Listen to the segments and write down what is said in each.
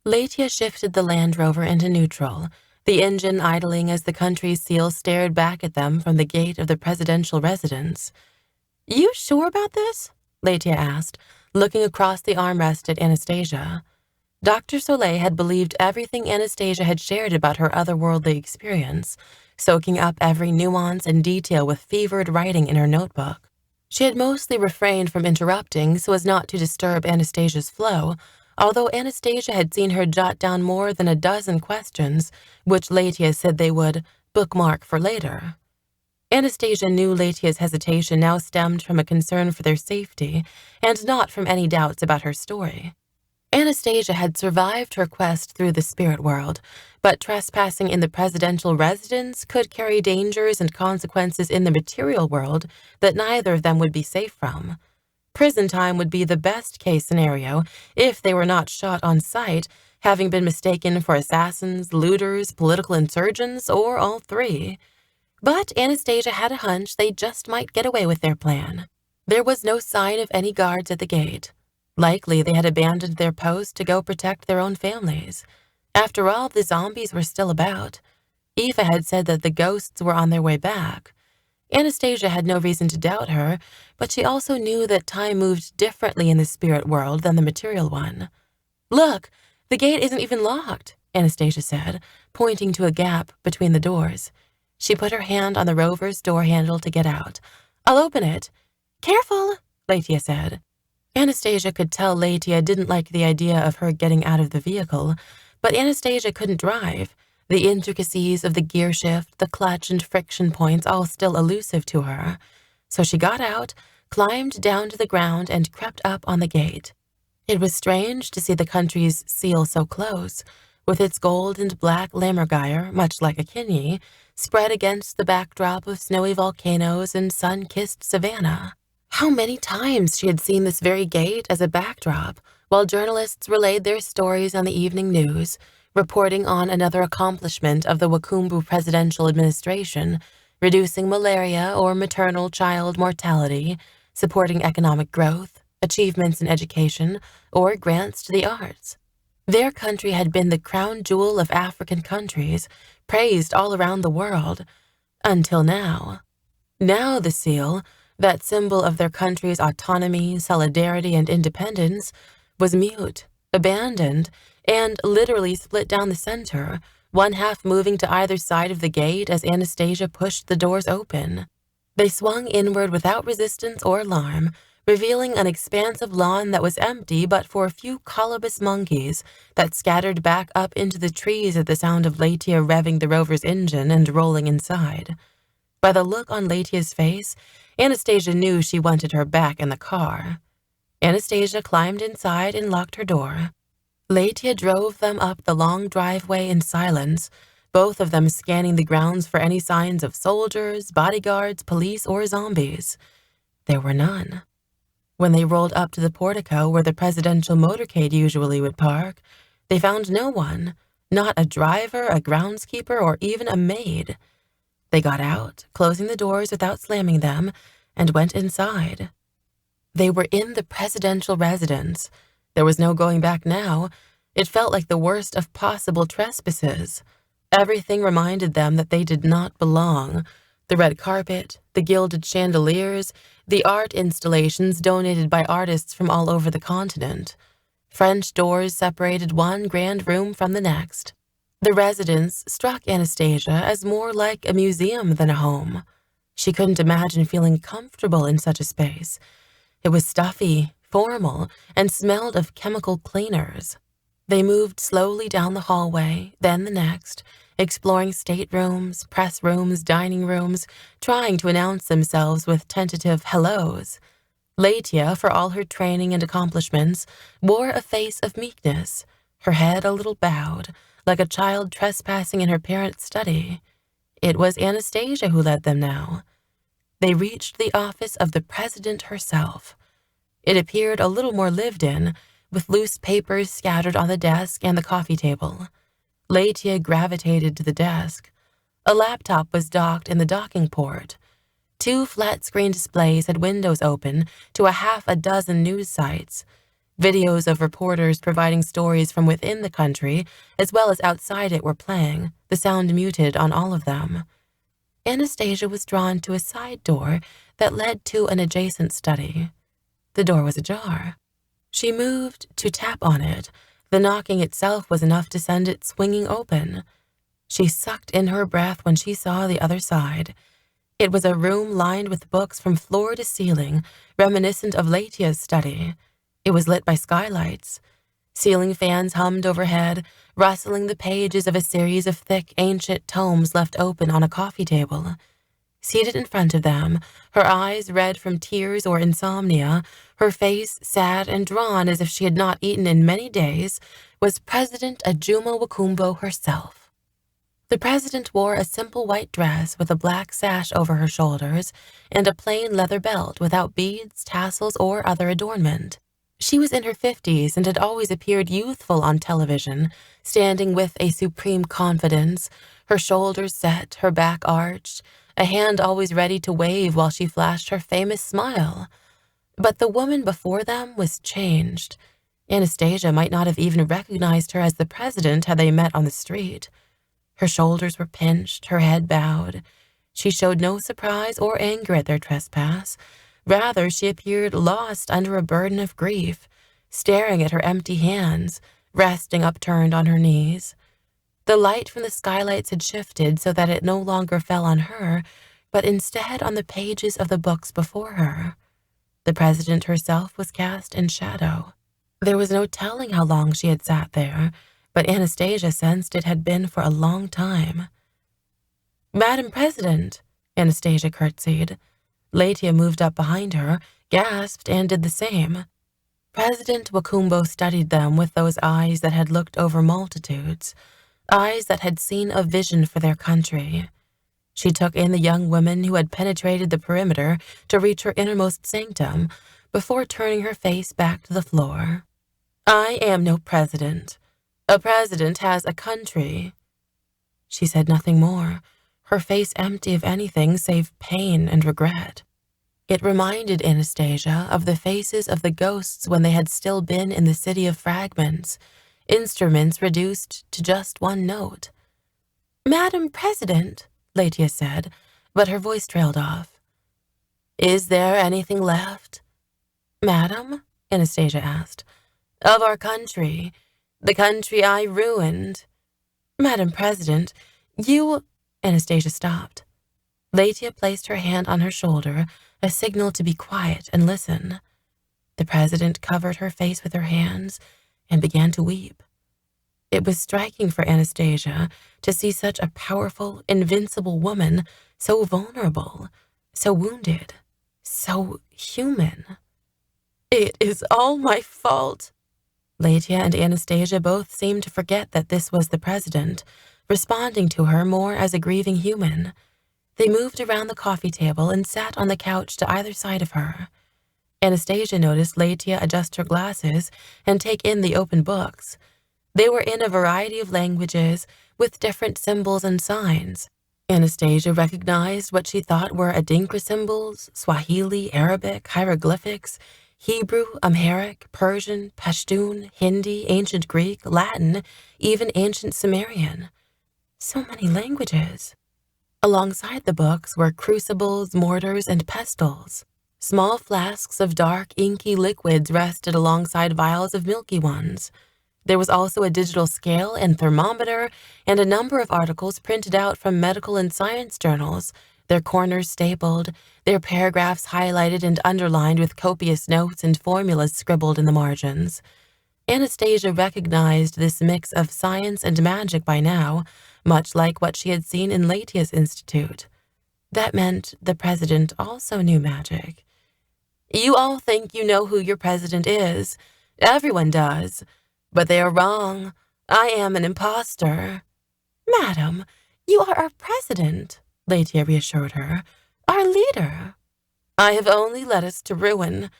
Latia shifted the Land Rover into neutral, the engine idling as the country's seal stared back at them from the gate of the presidential residence. "You sure about this?" Latia asked, looking across the armrest at Anastasia. Dr. Soleil had believed everything Anastasia had shared about her otherworldly experience, soaking up every nuance and detail with fevered writing in her notebook. She had mostly refrained from interrupting so as not to disturb Anastasia's flow, although Anastasia had seen her jot down more than a dozen questions, which Latia said they would bookmark for later. Anastasia knew Latia's hesitation now stemmed from a concern for their safety and not from any doubts about her story. Anastasia had survived her quest through the spirit world, but trespassing in the presidential residence could carry dangers and consequences in the material world that neither of them would be safe from. Prison time would be the best-case scenario if they were not shot on sight, having been mistaken for assassins, looters, political insurgents, or all three. But Anastasia had a hunch they just might get away with their plan. There was no sign of any guards at the gate. Likely they had abandoned their post to go protect their own families. After all, the zombies were still about. Aoife had said that the ghosts were on their way back. Anastasia had no reason to doubt her, but she also knew that time moved differently in the spirit world than the material one. "Look, the gate isn't even locked," Anastasia said, pointing to a gap between the doors. She put her hand on the rover's door handle to get out. "I'll open it." "Careful," Latia said. Anastasia could tell Latia didn't like the idea of her getting out of the vehicle, but Anastasia couldn't drive. The intricacies of the gear shift, the clutch and friction points all still elusive to her. So she got out, climbed down to the ground, and crept up on the gate. It was strange to see the country's seal so close, with its gold and black lammergeier, much like a kidney, spread against the backdrop of snowy volcanoes and sun-kissed savanna. How many times she had seen this very gate as a backdrop, while journalists relayed their stories on the evening news, reporting on another accomplishment of the Wakumbu presidential administration, reducing malaria or maternal child mortality, supporting economic growth, achievements in education, or grants to the arts. Their country had been the crown jewel of African countries, praised all around the world, until now. Now the seal, that symbol of their country's autonomy, solidarity, and independence, was mute, abandoned, and literally split down the center, one half moving to either side of the gate as Anastasia pushed the doors open. They swung inward without resistance or alarm, revealing an expanse of lawn that was empty but for a few colobus monkeys that scattered back up into the trees at the sound of Latia revving the rover's engine and rolling inside. By the look on Latia's face, Anastasia knew she wanted her back in the car. Anastasia climbed inside and locked her door. Latia drove them up the long driveway in silence, both of them scanning the grounds for any signs of soldiers, bodyguards, police, or zombies. There were none. When they rolled up to the portico where the presidential motorcade usually would park, they found no one, not a driver, a groundskeeper, or even a maid. They got out, closing the doors without slamming them, and went inside. They were in the presidential residence. There was no going back now. It felt like the worst of possible trespasses. Everything reminded them that they did not belong. The red carpet, the gilded chandeliers, the art installations donated by artists from all over the continent. French doors separated one grand room from the next. The residence struck Anastasia as more like a museum than a home. She couldn't imagine feeling comfortable in such a space. It was stuffy, formal, and smelled of chemical cleaners. They moved slowly down the hallway, then the next, exploring staterooms, press rooms, dining rooms, trying to announce themselves with tentative hellos. Latia, for all her training and accomplishments, wore a face of meekness, her head a little bowed, like a child trespassing in her parents' study. It was Anastasia who led them now. They reached the office of the president herself. It appeared a little more lived in, with loose papers scattered on the desk and the coffee table. Latia gravitated to the desk. A laptop was docked in the docking port. 2 flat-screen displays had windows open to a half a dozen news sites. Videos of reporters providing stories from within the country, as well as outside it, were playing, the sound muted on all of them. Anastasia was drawn to a side door that led to an adjacent study. The door was ajar. She moved to tap on it. The knocking itself was enough to send it swinging open. She sucked in her breath when she saw the other side. It was a room lined with books from floor to ceiling, reminiscent of Latia's study. It was lit by skylights. Ceiling fans hummed overhead, rustling the pages of a series of thick, ancient tomes left open on a coffee table. Seated in front of them, her eyes red from tears or insomnia, her face sad and drawn as if she had not eaten in many days, was President Ajuma Wakumbo herself. The president wore a simple white dress with a black sash over her shoulders and a plain leather belt without beads, tassels, or other adornment. She was in her 50s and had always appeared youthful on television, standing with a supreme confidence, her shoulders set, her back arched, a hand always ready to wave while she flashed her famous smile. But the woman before them was changed. Anastasia might not have even recognized her as the president had they met on the street. Her shoulders were pinched, her head bowed. She showed no surprise or anger at their trespass. Rather, she appeared lost under a burden of grief, staring at her empty hands, resting upturned on her knees. The light from the skylights had shifted so that it no longer fell on her, but instead on the pages of the books before her. The president herself was cast in shadow. There was no telling how long she had sat there, but Anastasia sensed it had been for a long time. "Madam President," Anastasia curtsied. Latia moved up behind her, gasped, and did the same. President Wakumbo studied them with those eyes that had looked over multitudes, eyes that had seen a vision for their country. She took in the young women who had penetrated the perimeter to reach her innermost sanctum before turning her face back to the floor. "I am no president. A president has a country." She said nothing more, her face empty of anything save pain and regret. It reminded Anastasia of the faces of the ghosts when they had still been in the city of fragments, instruments reduced to just one note. "Madam President," Latia said, but her voice trailed off. "Is there anything left?" "Madam?" Anastasia asked. "Of our country, the country I ruined." "Madam President, you—" Anastasia stopped. Latia placed her hand on her shoulder, a signal to be quiet and listen. The president covered her face with her hands and began to weep. It was striking for Anastasia to see such a powerful, invincible woman, so vulnerable, so wounded, so human. "It is all my fault." Latia and Anastasia both seemed to forget that this was the president, responding to her more as a grieving human. They moved around the coffee table and sat on the couch to either side of her. Anastasia noticed Latia adjust her glasses and take in the open books. They were in a variety of languages, with different symbols and signs. Anastasia recognized what she thought were Adinkra symbols, Swahili, Arabic, hieroglyphics, Hebrew, Amharic, Persian, Pashtun, Hindi, Ancient Greek, Latin, even Ancient Sumerian. So many languages. Alongside the books were crucibles, mortars, and pestles. Small flasks of dark, inky liquids rested alongside vials of milky ones. There was also a digital scale and thermometer, and a number of articles printed out from medical and science journals, their corners stapled, their paragraphs highlighted and underlined with copious notes and formulas scribbled in the margins. Anastasia recognized this mix of science and magic by now, much like what she had seen in Latia's institute. That meant the president also knew magic. "You all think you know who your president is. Everyone does. But they are wrong. I am an imposter." "Madam, you are our president," Latia reassured her. "Our leader." "I have only led us to ruin.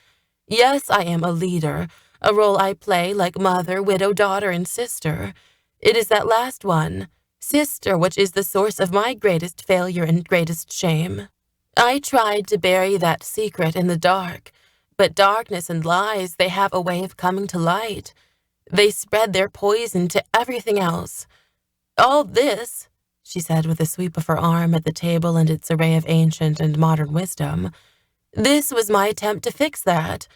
Yes, I am a leader, a role I play like mother, widow, daughter, and sister. It is that last one, sister, which is the source of my greatest failure and greatest shame. I tried to bury that secret in the dark, But darkness and lies, they have a way of coming to light. They spread their poison to everything else. All this, she said with a sweep of her arm at the table and its array of ancient and modern wisdom, this was my attempt to fix that.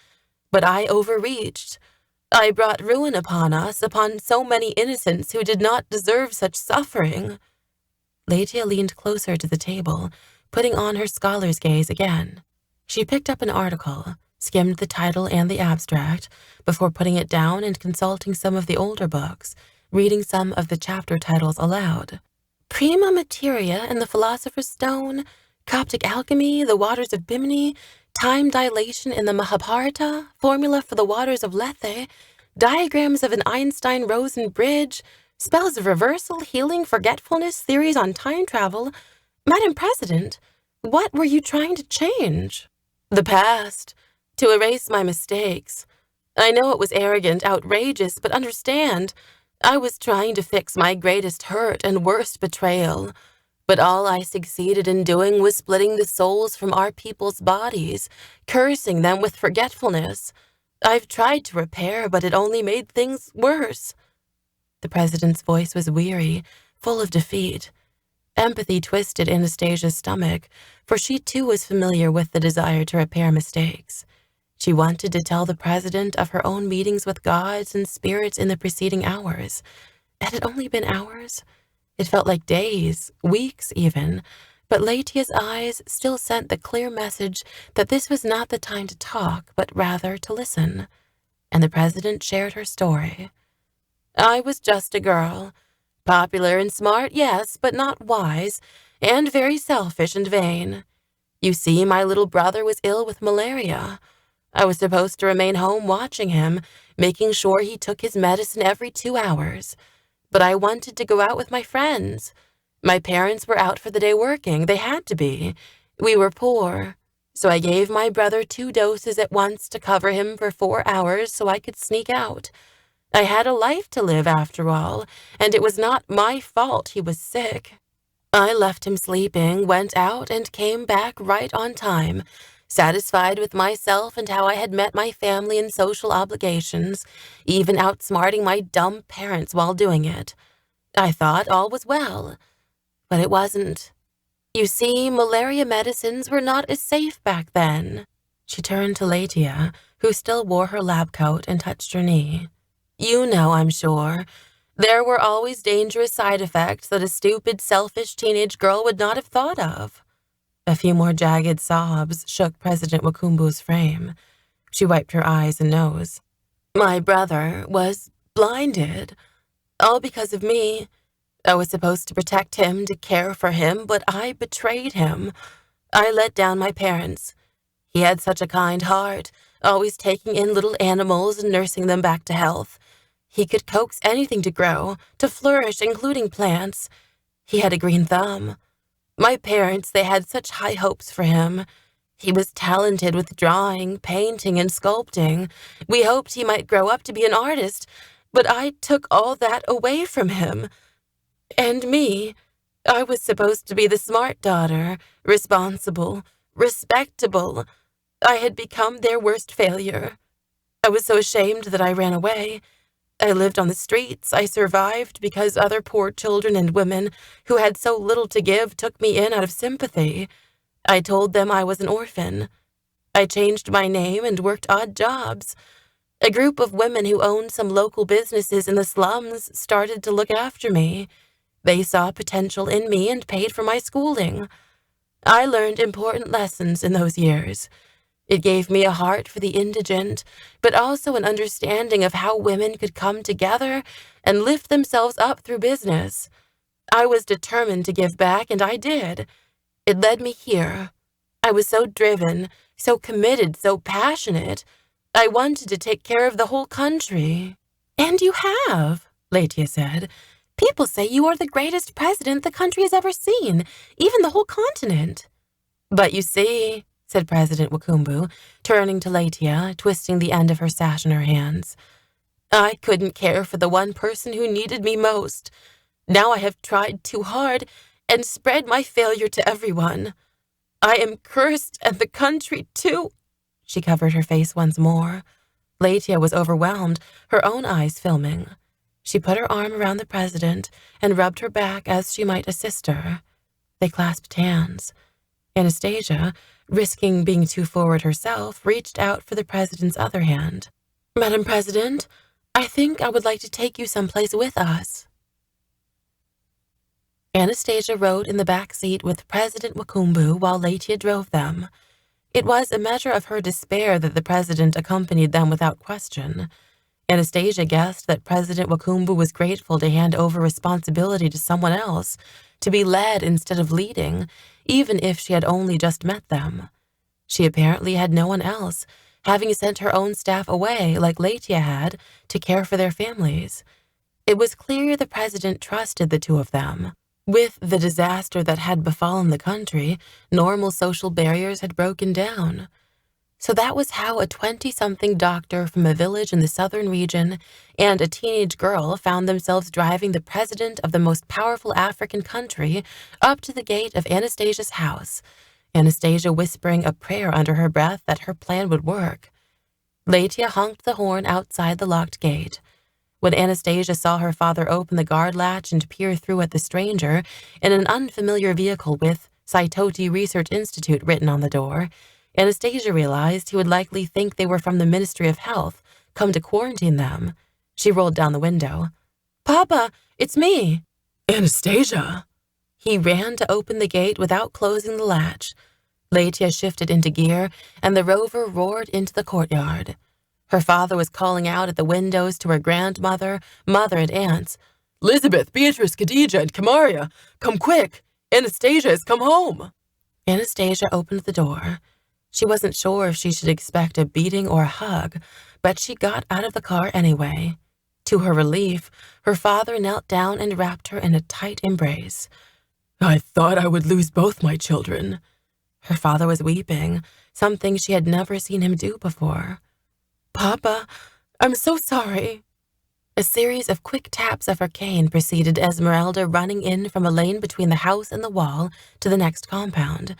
But I overreached. I brought ruin upon us, upon so many innocents who did not deserve such suffering. Latia leaned closer to the table, putting on her scholar's gaze again. She picked up an article, skimmed the title and the abstract, before putting it down and consulting some of the older books, reading some of the chapter titles aloud. Prima Materia in the Philosopher's Stone, Coptic Alchemy, the Waters of Bimini, Time Dilation in the Mahabharata, Formula for the Waters of Lethe, Diagrams of an Einstein-Rosen Bridge, Spells of Reversal, Healing, Forgetfulness, Theories on Time Travel. Madam President, what were you trying to change? The past. To erase my mistakes. I know it was arrogant, outrageous, but understand, I was trying to fix my greatest hurt and worst betrayal. But all I succeeded in doing was splitting the souls from our people's bodies, cursing them with forgetfulness. I've tried to repair, but it only made things worse. The president's voice was weary, full of defeat. Empathy twisted Anastasia's stomach, for she too was familiar with the desire to repair mistakes. She wanted to tell the president of her own meetings with gods and spirits in the preceding hours. Had it only been hours? It felt like days, weeks even, but Latia's eyes still sent the clear message that this was not the time to talk, but rather to listen. And the president shared her story. I was just a girl. Popular and smart, yes, but not wise, and very selfish and vain. You see, my little brother was ill with malaria. I was supposed to remain home watching him, making sure he took his medicine every 2 hours. But I wanted to go out with my friends. My parents were out for the day working. They had to be. We were poor. So I gave my brother 2 doses at once to cover him for 4 hours so I could sneak out. I had a life to live after all, and it was not my fault he was sick. I left him sleeping, went out, and came back right on time, satisfied with myself and how I had met my family and social obligations, even outsmarting my dumb parents while doing it. I thought all was well, but it wasn't. You see, malaria medicines were not as safe back then. She turned to Latia, who still wore her lab coat, and touched her knee. You know, I'm sure. There were always dangerous side effects that a stupid, selfish teenage girl would not have thought of. A few more jagged sobs shook President Wakumbu's frame. She wiped her eyes and nose. My brother was blinded. All because of me. I was supposed to protect him, to care for him, but I betrayed him. I let down my parents. He had such a kind heart, always taking in little animals and nursing them back to health. He could coax anything to grow, to flourish, including plants. He had a green thumb. My parents, they had such high hopes for him. He was talented with drawing, painting, and sculpting. We hoped he might grow up to be an artist, but I took all that away from him. And me, I was supposed to be the smart daughter, responsible, respectable. I had become their worst failure. I was so ashamed that I ran away. I lived on the streets. I survived because other poor children and women who had so little to give took me in out of sympathy. I told them I was an orphan. I changed my name and worked odd jobs. A group of women who owned some local businesses in the slums started to look after me. They saw potential in me and paid for my schooling. I learned important lessons in those years. It gave me a heart for the indigent, but also an understanding of how women could come together and lift themselves up through business. I was determined to give back, and I did. It led me here. I was so driven, so committed, so passionate. I wanted to take care of the whole country. And you have, Latia said. People say you are the greatest president the country has ever seen, even the whole continent. But you see, said President Wakumbu, turning to Latia, twisting the end of her sash in her hands, I couldn't care for the one person who needed me most. Now I have tried too hard and spread my failure to everyone. I am cursed, and the country too. She covered her face once more. Latia was overwhelmed, her own eyes filming. She put her arm around the president and rubbed her back as she might assist her. They clasped hands. Anastasia, risking being too forward herself, reached out for the president's other hand. "Madam President, I think I would like to take you someplace with us." Anastasia rode in the back seat with President Wakumbu while Latia drove them. It was a measure of her despair that the president accompanied them without question. Anastasia guessed that President Wakumbu was grateful to hand over responsibility to someone else, to be led instead of leading, even if she had only just met them. She apparently had no one else, having sent her own staff away, like Latia had, to care for their families. It was clear the president trusted the two of them. With the disaster that had befallen the country, normal social barriers had broken down. So that was how a 20-something doctor from a village in the southern region and a teenage girl found themselves driving the president of the most powerful African country up to the gate of Anastasia's house, Anastasia whispering a prayer under her breath that her plan would work. Latia honked the horn outside the locked gate. When Anastasia saw her father open the guard latch and peer through at the stranger in an unfamiliar vehicle with Saitoti Research Institute written on the door, Anastasia realized he would likely think they were from the Ministry of Health, come to quarantine them. She rolled down the window. "Papa, it's me." "Anastasia." He ran to open the gate without closing the latch. Latia shifted into gear, and the rover roared into the courtyard. Her father was calling out at the windows to her grandmother, mother, and aunts. "Elizabeth, Beatrice, Khadija, and Kamaria, come quick! Anastasia has come home!" Anastasia opened the door. She wasn't sure if she should expect a beating or a hug, but she got out of the car anyway. To her relief, her father knelt down and wrapped her in a tight embrace. "I thought I would lose both my children." Her father was weeping, something she had never seen him do before. "Papa, I'm so sorry." A series of quick taps of her cane preceded Esmeralda running in from a lane between the house and the wall to the next compound.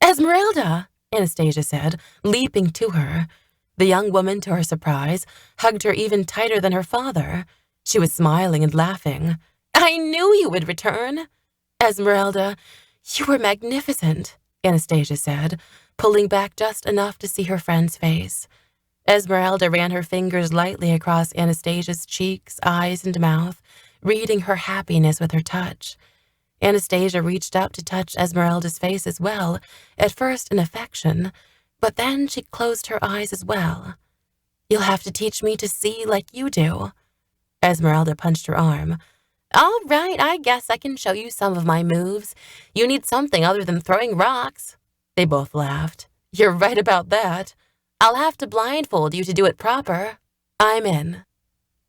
"Esmeralda!" Anastasia said, leaping to her. The young woman, to her surprise, hugged her even tighter than her father. She was smiling and laughing. "I knew you would return." "Esmeralda, you were magnificent," Anastasia said, pulling back just enough to see her friend's face. Esmeralda ran her fingers lightly across Anastasia's cheeks, eyes, and mouth, reading her happiness with her touch. Anastasia reached up to touch Esmeralda's face as well, at first in affection, but then she closed her eyes as well. "You'll have to teach me to see like you do." Esmeralda punched her arm. "All right, I guess I can show you some of my moves. You need something other than throwing rocks." They both laughed. "You're right about that. I'll have to blindfold you to do it proper." "I'm in."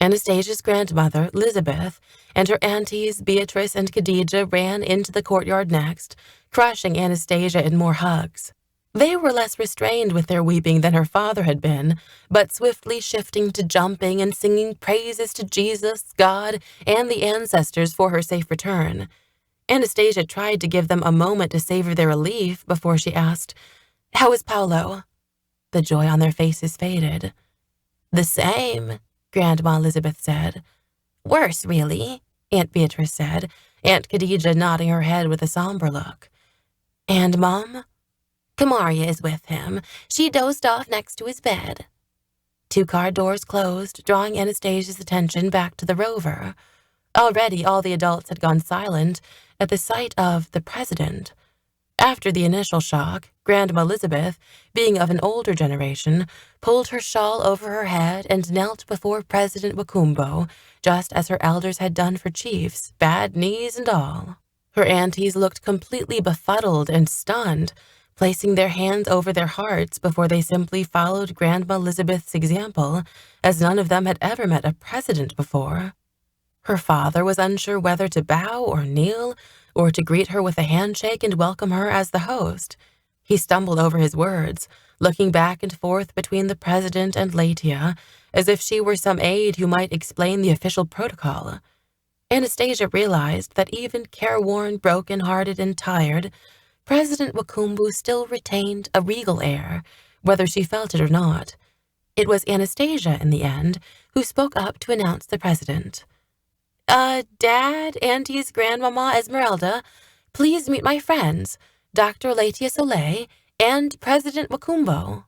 Anastasia's grandmother, Elizabeth, and her aunties, Beatrice and Khadija, ran into the courtyard next, crushing Anastasia in more hugs. They were less restrained with their weeping than her father had been, but swiftly shifting to jumping and singing praises to Jesus, God, and the ancestors for her safe return. Anastasia tried to give them a moment to savor their relief before she asked, "How is Paolo?" The joy on their faces faded. "The same," Grandma Elizabeth said. "Worse, really," Aunt Beatrice said, Aunt Khadija nodding her head with a somber look. "And Mom?" "Kamaria is with him. She dozed off next to his bed." Two car doors closed, drawing Anastasia's attention back to the rover. Already all the adults had gone silent at the sight of the president. After the initial shock, Grandma Elizabeth, being of an older generation, pulled her shawl over her head and knelt before President Wakumbo, just as her elders had done for chiefs, bad knees and all. Her aunties looked completely befuddled and stunned, placing their hands over their hearts before they simply followed Grandma Elizabeth's example, as none of them had ever met a president before. Her father was unsure whether to bow or kneel, or to greet her with a handshake and welcome her as the host. He stumbled over his words, looking back and forth between the president and Latia, as if she were some aide who might explain the official protocol. Anastasia realized that even careworn, broken-hearted, and tired, President Wakumbu still retained a regal air, whether she felt it or not. It was Anastasia, in the end, who spoke up to announce the president. Dad, Auntie's grandmama Esmeralda, please meet my friends, Dr. Latia Soleil and President Wakumbo.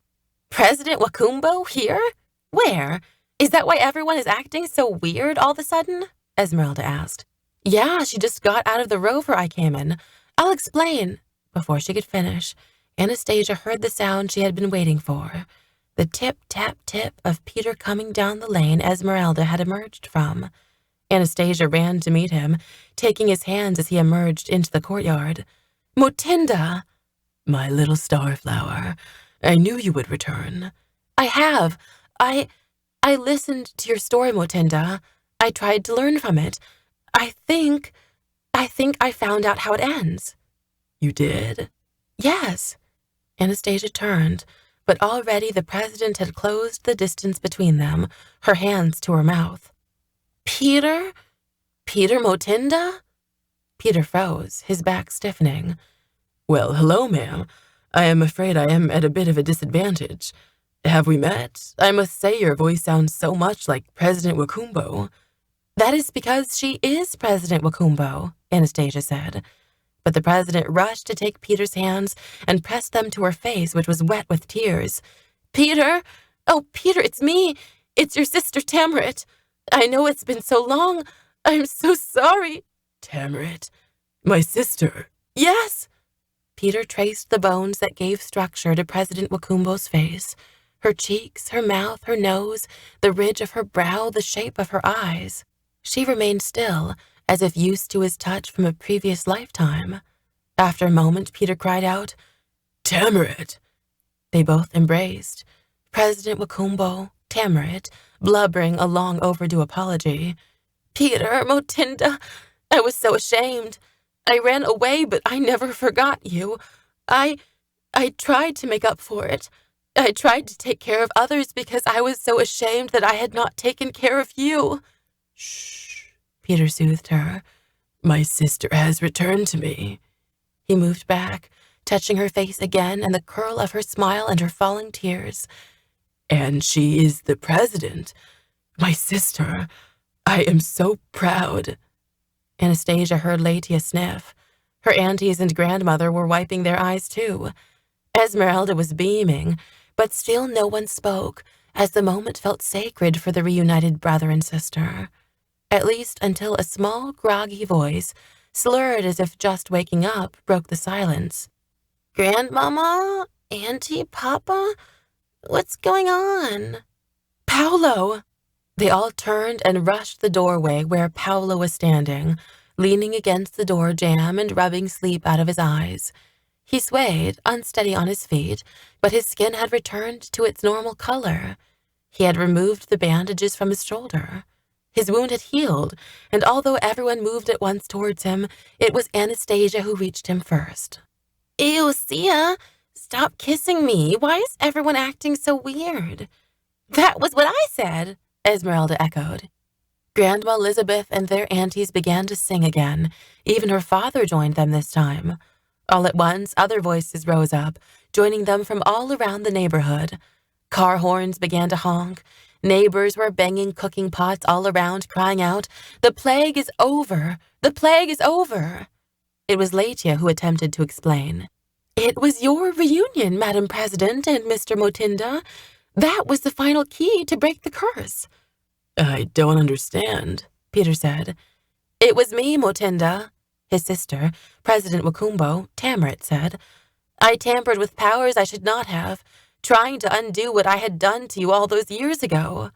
President Wakumbo here? Where? Is that why everyone is acting so weird all of a sudden? Esmeralda asked. Yeah, she just got out of the rover I came in. I'll explain. Before she could finish, Anastasia heard the sound she had been waiting for. The tip-tap-tip of Peter coming down the lane Esmeralda had emerged from. Anastasia ran to meet him, taking his hands as he emerged into the courtyard. Motinda! My little starflower, I knew you would return. I have. I listened to your story, Motinda. I tried to learn from it. I think I found out how it ends. You did? Yes. Anastasia turned, but already the president had closed the distance between them, her hands to her mouth. Peter? Peter Motinda? Peter froze, his back stiffening. Well, hello, ma'am. I am afraid I am at a bit of a disadvantage. Have we met? I must say your voice sounds so much like President Wakumbo. That is because she is President Wakumbo, Anastasia said. But the president rushed to take Peter's hands and pressed them to her face, which was wet with tears. Peter! Oh, Peter, it's me! It's your sister Tamaret! I know it's been so long. I'm so sorry. Tamaret? My sister? Yes! Peter traced the bones that gave structure to President Wakumbo's face. Her cheeks, her mouth, her nose, the ridge of her brow, the shape of her eyes. She remained still, as if used to his touch from a previous lifetime. After a moment, Peter cried out, Tamaret! They both embraced. President Wakumbo, Tamaret, blubbering a long overdue apology. Peter, Motinda, I was so ashamed. I ran away, but I never forgot you. I tried to make up for it. I tried to take care of others because I was so ashamed that I had not taken care of you. Shh, Peter soothed her. My sister has returned to me. He moved back, touching her face again and the curl of her smile and her falling tears. And she is the president. My sister. I am so proud. Anastasia heard Latia sniff. Her aunties and grandmother were wiping their eyes too. Esmeralda was beaming, but still no one spoke, as the moment felt sacred for the reunited brother and sister. At least until a small, groggy voice, slurred as if just waking up, broke the silence. Grandmama? Auntie? Papa? What's going on? Paolo! They all turned and rushed the doorway where Paolo was standing, leaning against the door jamb and rubbing sleep out of his eyes. He swayed, unsteady on his feet, but his skin had returned to its normal color. He had removed the bandages from his shoulder. His wound had healed, and although everyone moved at once towards him, it was Anastasia who reached him first. Ew, Sia! Stop kissing me. Why is everyone acting so weird? That was what I said, Esmeralda echoed. Grandma Elizabeth and their aunties began to sing again. Even her father joined them this time. All at once, other voices rose up, joining them from all around the neighborhood. Car horns began to honk. Neighbors were banging cooking pots all around, crying out, "The plague is over! The plague is over!" It was Latia who attempted to explain. It was your reunion, Madam President and Mr. Motinda. That was the final key to break the curse. I don't understand, Peter said. It was me, Motinda, his sister, President Wakumbo, Tamaret, said. I tampered with powers I should not have, trying to undo what I had done to you all those years ago.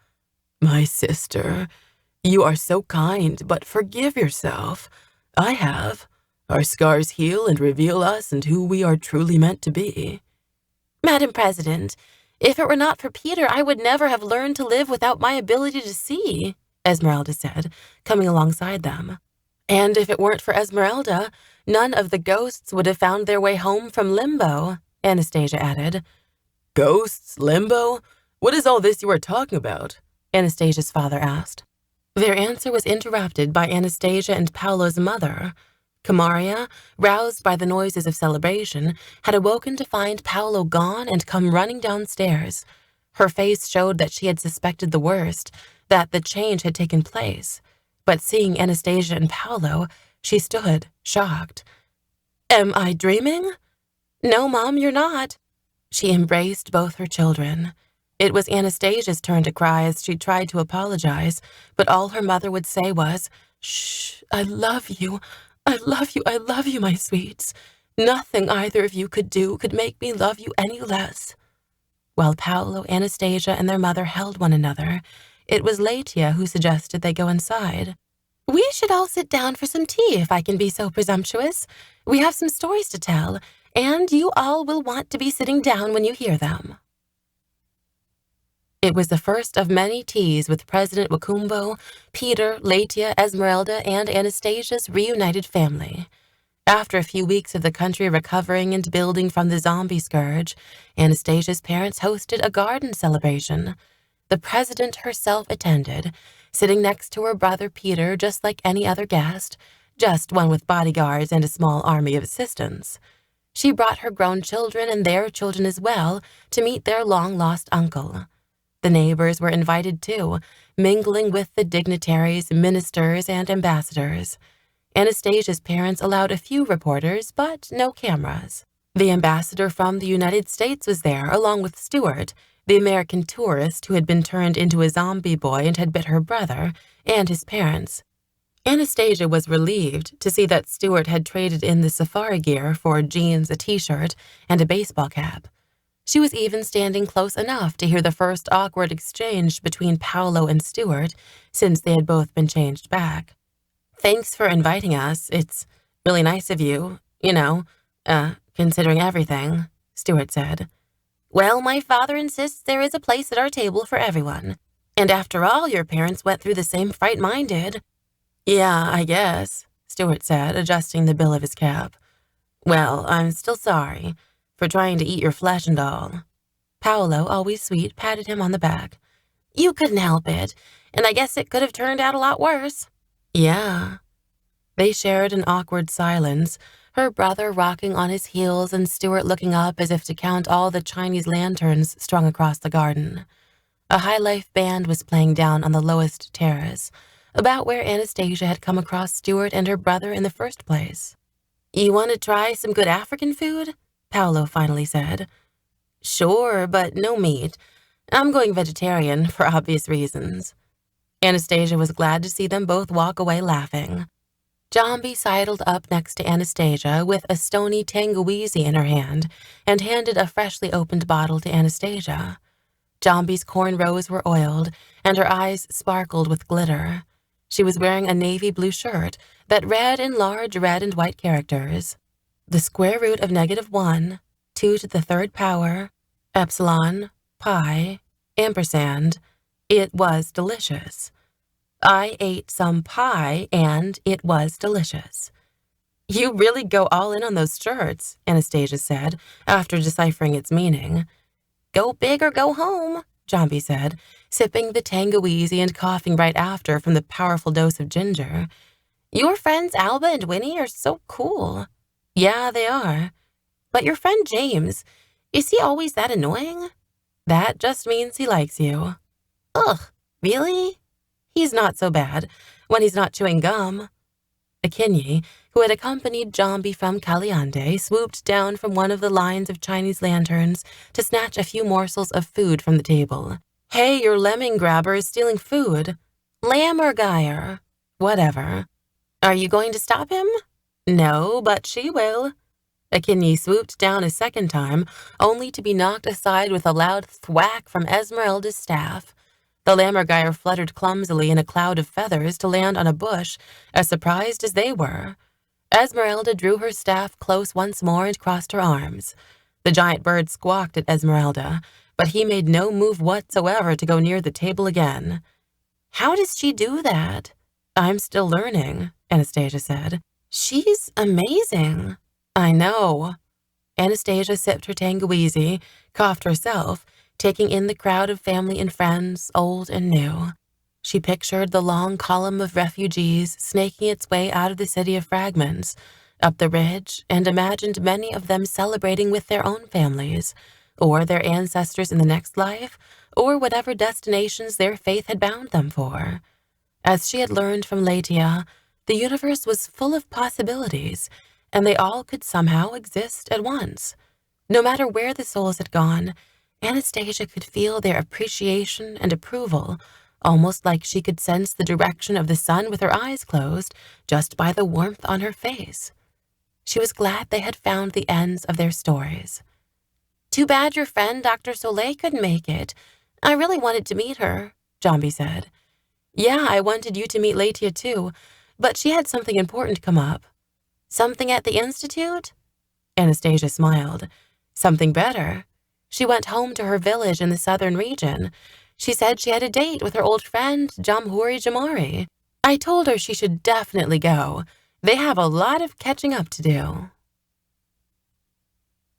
My sister, you are so kind, but forgive yourself. I have. Our scars heal and reveal us and who we are truly meant to be. Madam President, if it were not for Peter, I would never have learned to live without my ability to see, Esmeralda said, coming alongside them. And if it weren't for Esmeralda, none of the ghosts would have found their way home from Limbo, Anastasia added. Ghosts? Limbo? What is all this you are talking about? Anastasia's father asked. Their answer was interrupted by Anastasia and Paolo's mother. Camaria, roused by the noises of celebration, had awoken to find Paolo gone and come running downstairs. Her face showed that she had suspected the worst, that the change had taken place. But seeing Anastasia and Paolo, she stood, shocked. "Am I dreaming?" "No, Mom, you're not." She embraced both her children. It was Anastasia's turn to cry as she tried to apologize, but all her mother would say was, "Shh, I love you. I love you, I love you, my sweets. Nothing either of you could do could make me love you any less." While Paolo, Anastasia, and their mother held one another, it was Latia who suggested they go inside. "We should all sit down for some tea, if I can be so presumptuous. We have some stories to tell, and you all will want to be sitting down when you hear them." It was the first of many teas with President Wakumbo, Peter, Latia, Esmeralda, and Anastasia's reunited family. After a few weeks of the country recovering and building from the zombie scourge, Anastasia's parents hosted a garden celebration. The president herself attended, sitting next to her brother Peter just like any other guest, just one with bodyguards and a small army of assistants. She brought her grown children and their children as well to meet their long-lost uncle. The neighbors were invited too, mingling with the dignitaries, ministers, and ambassadors. Anastasia's parents allowed a few reporters, but no cameras. The ambassador from the United States was there, along with Stuart, the American tourist who had been turned into a zombie boy and had bit her brother, and his parents. Anastasia was relieved to see that Stuart had traded in the safari gear for jeans, a t-shirt, and a baseball cap. She was even standing close enough to hear the first awkward exchange between Paolo and Stuart, since they had both been changed back. "Thanks for inviting us. It's really nice of you, considering everything," Stuart said. "Well, my father insists there is a place at our table for everyone. And after all, your parents went through the same fright mine did." "Yeah, I guess," Stuart said, adjusting the bill of his cap. "Well, I'm still sorry for trying to eat your flesh and all." Paolo, always sweet, patted him on the back. "You couldn't help it, and I guess it could have turned out a lot worse." "Yeah." They shared an awkward silence, her brother rocking on his heels and Stuart looking up as if to count all the Chinese lanterns strung across the garden. A high-life band was playing down on the lowest terrace, about where Anastasia had come across Stuart and her brother in the first place. "You want to try some good African food?" Paolo finally said. "Sure, but no meat. I'm going vegetarian for obvious reasons." Anastasia was glad to see them both walk away laughing. Jambi sidled up next to Anastasia with a stony Tangawizi in her hand and handed a freshly opened bottle to Anastasia. Jambi's cornrows were oiled, and her eyes sparkled with glitter. She was wearing a navy blue shirt that read in large red and white characters, "The square root of -1, 2 to the third power, epsilon, pi, ampersand. It was delicious. I ate some pie, and it was delicious." "You really go all in on those shirts," Anastasia said, after deciphering its meaning. "Go big or go home," Jambi said, sipping the Tangawizi and coughing right after from the powerful dose of ginger. "Your friends Alba and Winnie are so cool." "Yeah, they are. But your friend James, is he always that annoying?" "That just means he likes you." "Ugh, really?" "He's not so bad when he's not chewing gum." Akinyi, who had accompanied Jambi from Caliande, swooped down from one of the lines of Chinese lanterns to snatch a few morsels of food from the table. "Hey, your lemming grabber is stealing food." "Lammergeier." "Whatever." "Are you going to stop him?" "No, but she will." Akinyi swooped down a second time, only to be knocked aside with a loud thwack from Esmeralda's staff. The Lammergeier fluttered clumsily in a cloud of feathers to land on a bush, as surprised as they were. Esmeralda drew her staff close once more and crossed her arms. The giant bird squawked at Esmeralda, but he made no move whatsoever to go near the table again. "How does she do that?" "I'm still learning," Anastasia said. "She's amazing." "I know." Anastasia sipped her Tangawizi, coughed herself, taking in the crowd of family and friends, old and new. She pictured the long column of refugees snaking its way out of the city of fragments, up the ridge, and imagined many of them celebrating with their own families, or their ancestors in the next life, or whatever destinations their faith had bound them for. As she had learned from Latia, the universe was full of possibilities, and they all could somehow exist at once. No matter where the souls had gone, Anastasia could feel their appreciation and approval, almost like she could sense the direction of the sun with her eyes closed, just by the warmth on her face. She was glad they had found the ends of their stories. "Too bad your friend Dr. Soleil couldn't make it. I really wanted to meet her," Jambi said. "Yeah, I wanted you to meet Latia too, but she had something important come up." "Something at the Institute?" Anastasia smiled. "Something better. She went home to her village in the southern region. She said she had a date with her old friend, Jamhuri Jamari. I told her she should definitely go. They have a lot of catching up to do."